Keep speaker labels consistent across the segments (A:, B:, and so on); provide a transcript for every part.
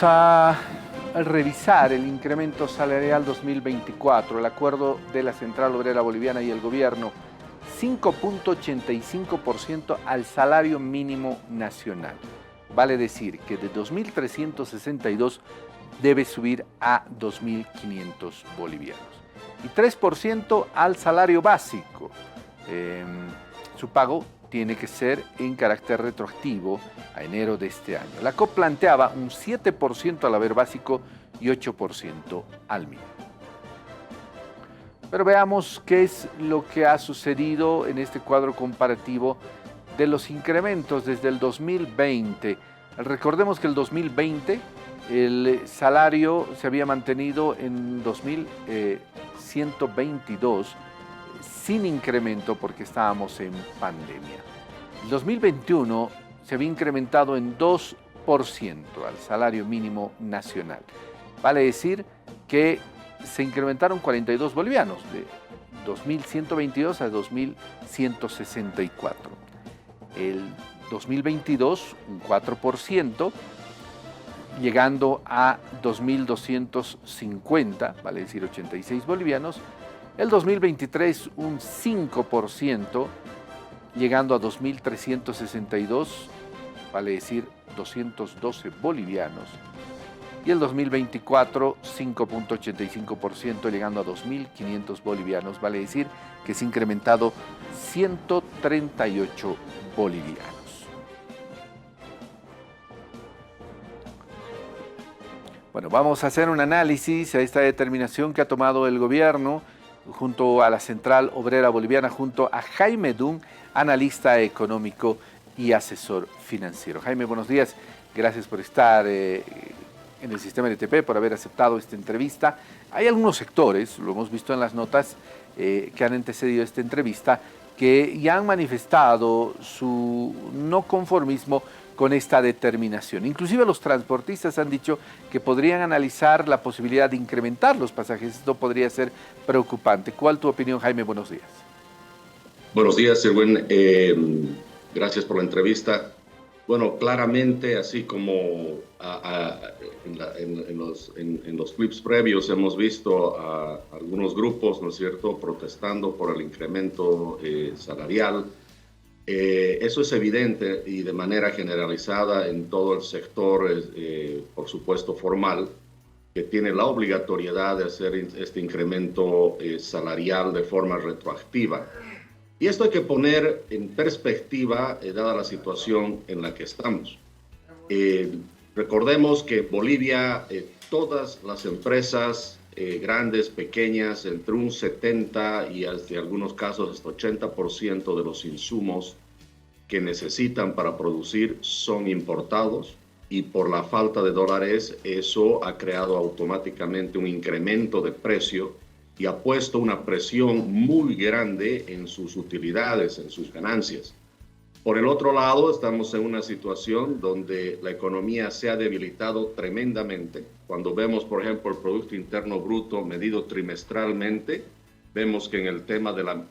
A: A revisar el incremento salarial 2024, el acuerdo de la Central Obrera Boliviana y el gobierno, 5.85% al salario mínimo nacional. Vale decir que de 2.362 debe subir a 2.500 bolivianos. Y 3% al salario básico. Su pago tiene que ser en carácter retroactivo a enero de este año. La COP planteaba un 7% al haber básico y 8% al mínimo. Pero veamos qué es lo que ha sucedido en este cuadro comparativo de los incrementos desde el 2020. Recordemos que el 2020 el salario se había mantenido en 2.122 sin incremento porque estábamos en pandemia. El 2021 se había incrementado en 2% al salario mínimo nacional. Vale decir que se incrementaron 42 bolivianos, de 2.122 a 2.164. El 2022, un 4%, llegando a 2.250, vale decir 86 bolivianos. El 2023 un 5%, llegando a 2.362, vale decir 212 bolivianos. Y el 2024 5.85%, llegando a 2.500 bolivianos, vale decir que se ha incrementado 138 bolivianos. Bueno, vamos a hacer un análisis a esta determinación que ha tomado el gobierno junto a la Central Obrera Boliviana, junto a Jaime Dun, analista económico y asesor financiero. Jaime, buenos días. Gracias por estar en el sistema NTP, por haber aceptado esta entrevista. Hay algunos sectores, lo hemos visto en las notas que han antecedido esta entrevista, que ya han manifestado su no conformismo con esta determinación. Inclusive los transportistas han dicho que podrían analizar la posibilidad de incrementar los pasajes. Esto podría ser preocupante. ¿Cuál tu opinión, Jaime? Buenos días.
B: Buenos días, Erwin. Gracias por la entrevista. Bueno, claramente, así como en los clips previos hemos visto a algunos grupos, ¿no es cierto?, protestando por el incremento salarial. Eso es evidente y de manera generalizada en todo el sector, por supuesto, formal, que tiene la obligatoriedad de hacer este incremento salarial de forma retroactiva. Y esto hay que poner en perspectiva, dada la situación en la que estamos. Recordemos que Bolivia, todas las empresas, grandes, pequeñas, entre un 70 y en algunos casos hasta 80% de los insumos que necesitan para producir son importados, y por la falta de dólares eso ha creado automáticamente un incremento de precio y ha puesto una presión muy grande en sus utilidades, en sus ganancias. Por el otro lado, estamos en una situación donde la economía se ha debilitado tremendamente. Cuando vemos, por ejemplo, el Producto Interno Bruto medido trimestralmente, vemos que en el tema de la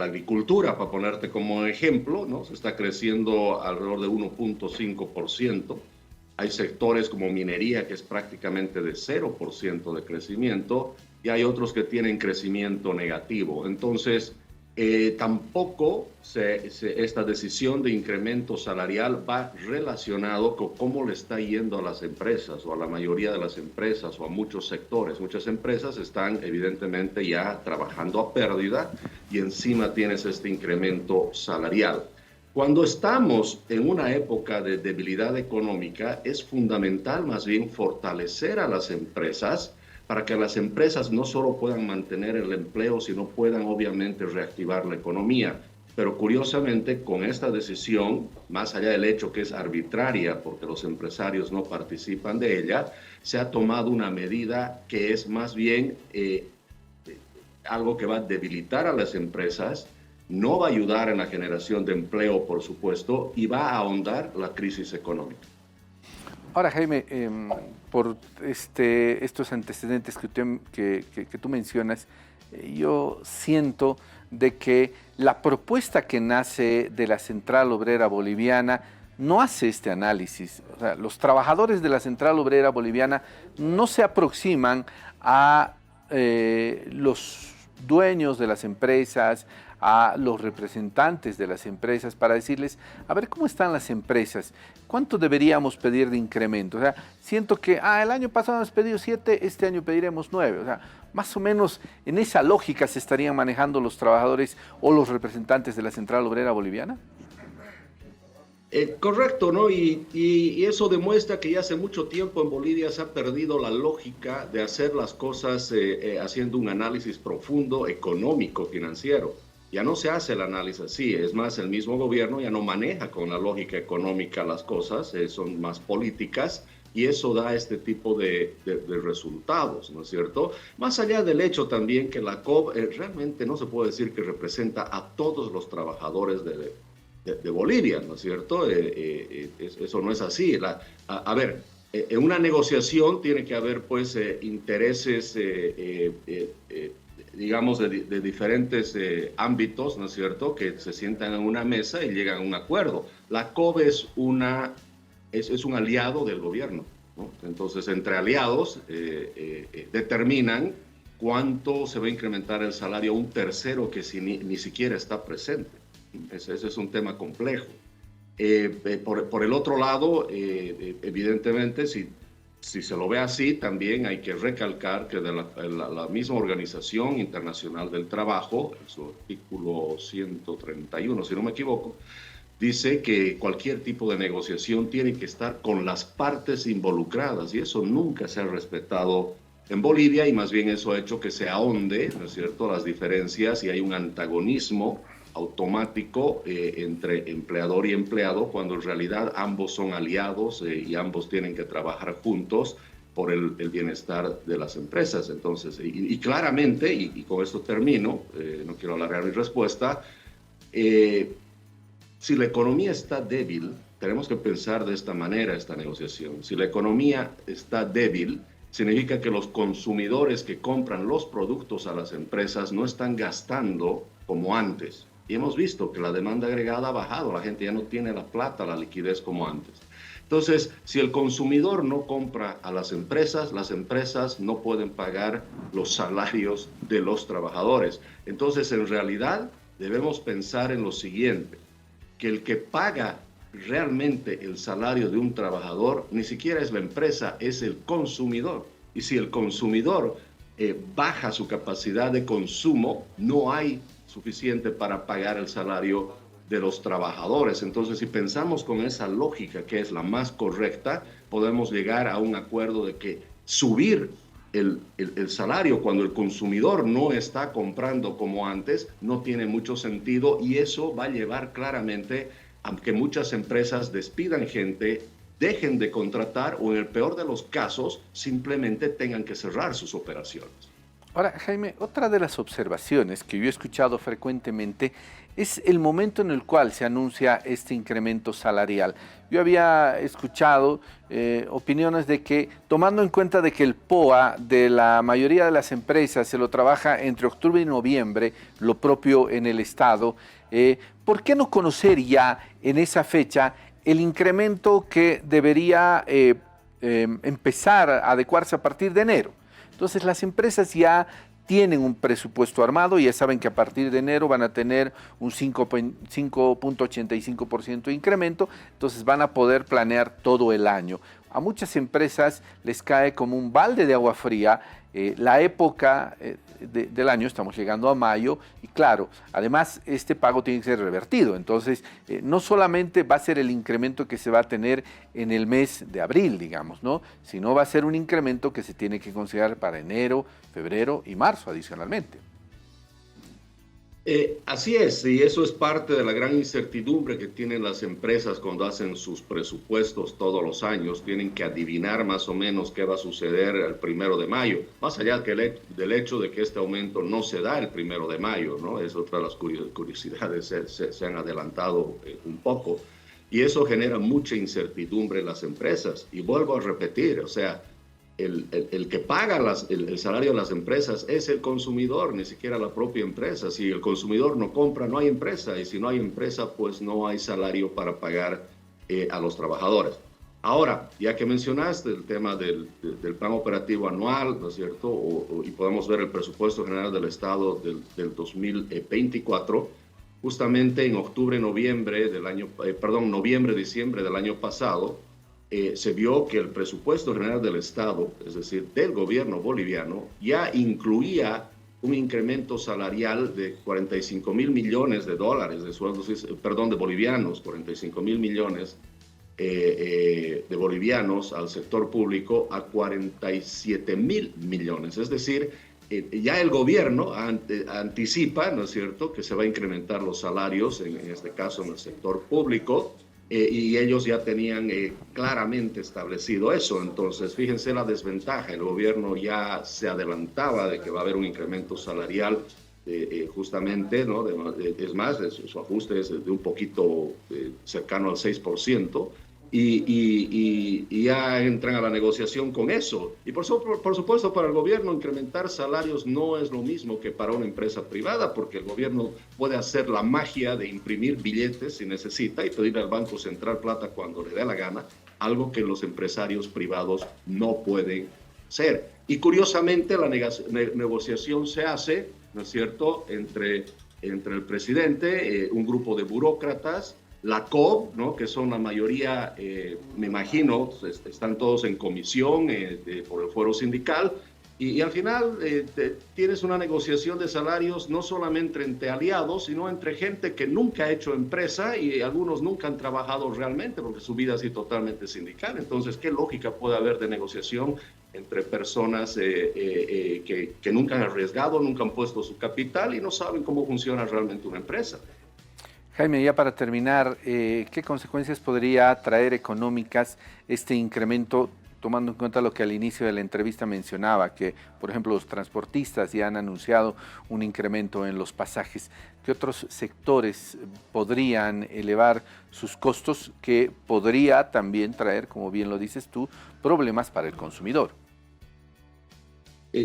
B: agricultura, para ponerte como ejemplo, ¿no?, se está creciendo alrededor de 1.5%. Hay sectores como minería, que es prácticamente de 0% de crecimiento, y hay otros que tienen crecimiento negativo. Entonces, tampoco esta decisión de incremento salarial va relacionado con cómo le está yendo a las empresas, o a la mayoría de las empresas, o a muchos sectores. Muchas empresas están evidentemente ya trabajando a pérdida y encima tienes este incremento salarial. Cuando estamos en una época de debilidad económica, es fundamental más bien fortalecer a las empresas, para que las empresas no solo puedan mantener el empleo, sino puedan obviamente reactivar la economía. Pero curiosamente, con esta decisión, más allá del hecho que es arbitraria porque los empresarios no participan de ella, se ha tomado una medida que es más bien algo que va a debilitar a las empresas, no va a ayudar en la generación de empleo, por supuesto, y va a ahondar la crisis económica.
A: Ahora, Jaime, por estos antecedentes que tú mencionas, yo siento de que la propuesta que nace de la Central Obrera Boliviana no hace este análisis. O sea, los trabajadores de la Central Obrera Boliviana no se aproximan a los dueños de las empresas, a los representantes de las empresas para decirles, a ver cómo están las empresas, cuánto deberíamos pedir de incremento. O sea, siento que el año pasado hemos pedido 7, este año pediremos 9. O sea, más o menos en esa lógica se estarían manejando los trabajadores o los representantes de la Central Obrera Boliviana.
B: Correcto, ¿no? Y eso demuestra que ya hace mucho tiempo en Bolivia se ha perdido la lógica de hacer las cosas haciendo un análisis profundo, económico, financiero. Ya no se hace el análisis así, es más, el mismo gobierno ya no maneja con la lógica económica las cosas, son más políticas y eso da este tipo de resultados, ¿no es cierto? Más allá del hecho también que la COB realmente no se puede decir que representa a todos los trabajadores de Bolivia, ¿no es cierto? Eso no es así. A ver, en una negociación tiene que haber pues intereses digamos, de diferentes ámbitos, ¿no es cierto?, que se sientan en una mesa y llegan a un acuerdo. La COB es un aliado del gobierno, ¿no? Entonces, entre aliados determinan cuánto se va a incrementar el salario a un tercero que ni siquiera está presente. Ese es un tema complejo. Por el otro lado, evidentemente, si se lo ve así, también hay que recalcar que de la misma Organización Internacional del Trabajo, en su artículo 131, si no me equivoco, dice que cualquier tipo de negociación tiene que estar con las partes involucradas y eso nunca se ha respetado en Bolivia y más bien eso ha hecho que se ahonde, ¿no es cierto?, las diferencias y hay un antagonismo automático entre empleador y empleado, cuando en realidad ambos son aliados y ambos tienen que trabajar juntos por el bienestar de las empresas. Entonces, y claramente, y con esto termino, no quiero alargar mi respuesta, si la economía está débil, tenemos que pensar de esta manera esta negociación. Si la economía está débil, significa que los consumidores que compran los productos a las empresas no están gastando como antes. Y hemos visto que la demanda agregada ha bajado, la gente ya no tiene la plata, la liquidez como antes. Entonces, si el consumidor no compra a las empresas no pueden pagar los salarios de los trabajadores. Entonces, en realidad, debemos pensar en lo siguiente, que el que paga realmente el salario de un trabajador ni siquiera es la empresa, es el consumidor. Y si el consumidor baja su capacidad de consumo, no hay suficiente para pagar el salario de los trabajadores. Entonces, si pensamos con esa lógica, que es la más correcta, podemos llegar a un acuerdo de que subir el salario cuando el consumidor no está comprando como antes no tiene mucho sentido y eso va a llevar claramente a que muchas empresas despidan gente, dejen de contratar o en el peor de los casos simplemente tengan que cerrar sus operaciones.
A: Ahora, Jaime, otra de las observaciones que yo he escuchado frecuentemente es el momento en el cual se anuncia este incremento salarial. Yo había escuchado opiniones de que, tomando en cuenta de que el POA de la mayoría de las empresas se lo trabaja entre octubre y noviembre, lo propio en el Estado, ¿por qué no conocer ya en esa fecha el incremento que debería empezar a adecuarse a partir de enero? Entonces las empresas ya tienen un presupuesto armado y ya saben que a partir de enero van a tener un 5.85% de incremento, entonces van a poder planear todo el año. A muchas empresas les cae como un balde de agua fría la época del año, estamos llegando a mayo, y claro, además este pago tiene que ser revertido, entonces no solamente va a ser el incremento que se va a tener en el mes de abril, digamos, ¿no?, sino va a ser un incremento que se tiene que considerar para enero, febrero y marzo adicionalmente.
B: Así es, y eso es parte de la gran incertidumbre que tienen las empresas cuando hacen sus presupuestos todos los años. Tienen que adivinar más o menos qué va a suceder el 1 de mayo, más allá del hecho de que este aumento no se da el 1 de mayo, ¿no? Es otra de las curiosidades, se han adelantado un poco, y eso genera mucha incertidumbre en las empresas. Y vuelvo a repetir, o sea, el que paga el salario de las empresas es el consumidor, ni siquiera la propia empresa. Si el consumidor no compra, no hay empresa, y si no hay empresa, pues no hay salario para pagar a los trabajadores. Ahora, ya que mencionaste el tema del plan operativo anual, ¿no es cierto? Y podemos ver el presupuesto general del Estado del 2024, justamente en noviembre, diciembre del año pasado, se vio que el presupuesto general del Estado, es decir, del gobierno boliviano, ya incluía un incremento salarial de 45 mil millones de dólares, de bolivianos, 45 mil millones de bolivianos al sector público a 47 mil millones. Es decir, ya el gobierno anticipa, ¿no es cierto?, que se va a incrementar los salarios, en este caso en el sector público, y ellos ya tenían claramente establecido eso. Entonces, fíjense la desventaja, el gobierno ya se adelantaba de que va a haber un incremento salarial justamente, ¿no? Es más, su ajuste es de un poquito cercano al 6%, y ya entran a la negociación con eso. Y por supuesto, para el gobierno incrementar salarios no es lo mismo que para una empresa privada, porque el gobierno puede hacer la magia de imprimir billetes si necesita y pedirle al Banco Central plata cuando le dé la gana, algo que los empresarios privados no pueden hacer. Y curiosamente la negociación se hace, ¿no es cierto?, entre el presidente, un grupo de burócratas, la COP, ¿no?, que son la mayoría, me imagino, están todos en comisión por el fuero sindical, y al final tienes una negociación de salarios no solamente entre aliados, sino entre gente que nunca ha hecho empresa y algunos nunca han trabajado realmente porque su vida ha sido totalmente sindical. Entonces, ¿qué lógica puede haber de negociación entre personas que nunca han arriesgado, nunca han puesto su capital y no saben cómo funciona realmente una empresa?
A: Jaime, ya para terminar, ¿qué consecuencias podría traer económicas este incremento, tomando en cuenta lo que al inicio de la entrevista mencionaba, que por ejemplo los transportistas ya han anunciado un incremento en los pasajes? ¿Qué otros sectores podrían elevar sus costos que podría también traer, como bien lo dices tú, problemas para el consumidor?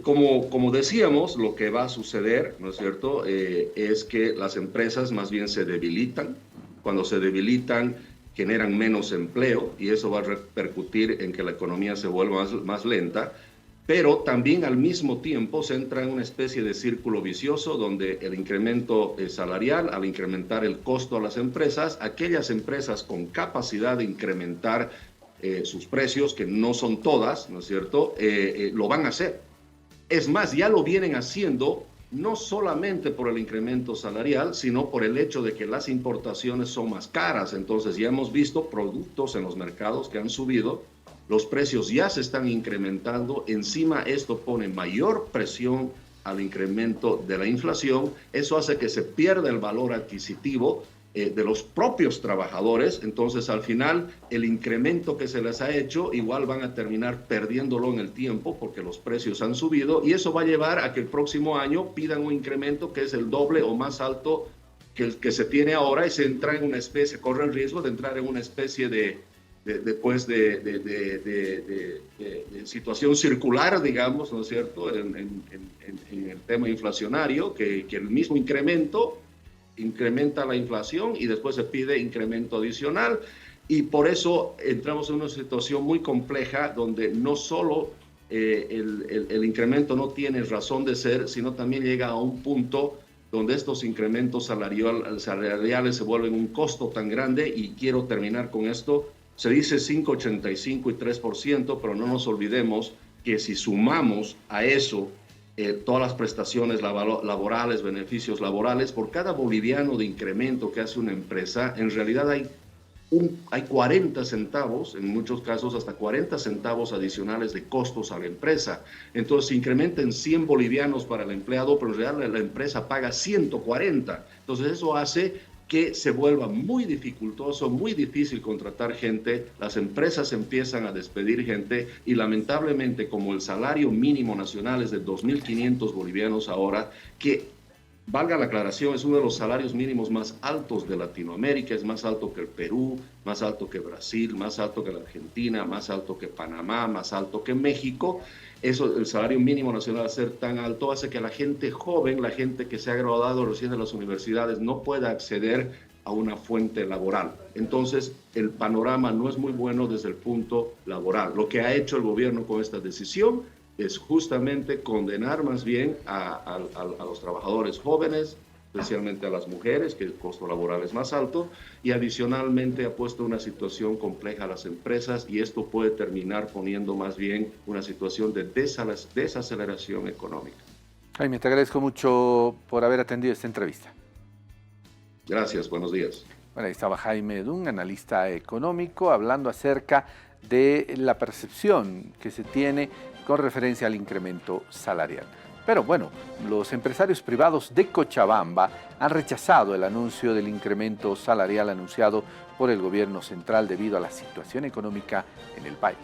B: Como decíamos, lo que va a suceder, ¿no es cierto?, es que las empresas más bien se debilitan. Cuando se debilitan, generan menos empleo y eso va a repercutir en que la economía se vuelva más lenta, pero también al mismo tiempo se entra en una especie de círculo vicioso donde el incremento salarial, al incrementar el costo a las empresas, aquellas empresas con capacidad de incrementar sus precios, que no son todas, ¿no es cierto?, lo van a hacer. Es más, ya lo vienen haciendo no solamente por el incremento salarial, sino por el hecho de que las importaciones son más caras. Entonces ya hemos visto productos en los mercados que han subido, los precios ya se están incrementando, encima esto pone mayor presión al incremento de la inflación, eso hace que se pierda el valor adquisitivo de los propios trabajadores. Entonces al final el incremento que se les ha hecho igual van a terminar perdiéndolo en el tiempo porque los precios han subido y eso va a llevar a que el próximo año pidan un incremento que es el doble o más alto que el que se tiene ahora y se entra en una especie, corre el riesgo de entrar en una especie de situación circular, digamos, ¿no es cierto?, en el tema inflacionario, que el mismo incremento incrementa la inflación y después se pide incremento adicional, y por eso entramos en una situación muy compleja donde no solo el incremento no tiene razón de ser, sino también llega a un punto donde estos incrementos salariales se vuelven un costo tan grande. Y quiero terminar con esto. Se dice 5,85 y 3%, pero no nos olvidemos que si sumamos a eso todas las prestaciones laborales, beneficios laborales, por cada boliviano de incremento que hace una empresa, en realidad hay 40 centavos, en muchos casos hasta 40 centavos adicionales de costos a la empresa. Entonces se incrementa en 100 bolivianos para el empleado, pero en realidad la empresa paga 140. Entonces eso hace que se vuelva muy dificultoso, muy difícil contratar gente, las empresas empiezan a despedir gente y lamentablemente, como el salario mínimo nacional es de 2.500 bolivianos ahora, que, valga la aclaración, es uno de los salarios mínimos más altos de Latinoamérica, es más alto que el Perú, más alto que Brasil, más alto que la Argentina, más alto que Panamá, más alto que México. Eso, el salario mínimo nacional, al ser tan alto, hace que la gente joven, la gente que se ha graduado recién de las universidades, no pueda acceder a una fuente laboral. Entonces, el panorama no es muy bueno desde el punto laboral. Lo que ha hecho el gobierno con esta decisión es justamente condenar más bien a los trabajadores jóvenes, especialmente a las mujeres, que el costo laboral es más alto, y adicionalmente ha puesto una situación compleja a las empresas, y esto puede terminar poniendo más bien una situación de desaceleración económica.
A: Jaime, te agradezco mucho por haber atendido esta entrevista.
B: Gracias, buenos días.
A: Bueno, ahí estaba Jaime Edún, analista económico, hablando acerca de la percepción que se tiene con referencia al incremento salarial. Pero bueno, los empresarios privados de Cochabamba han rechazado el anuncio del incremento salarial anunciado por el gobierno central debido a la situación económica en el país.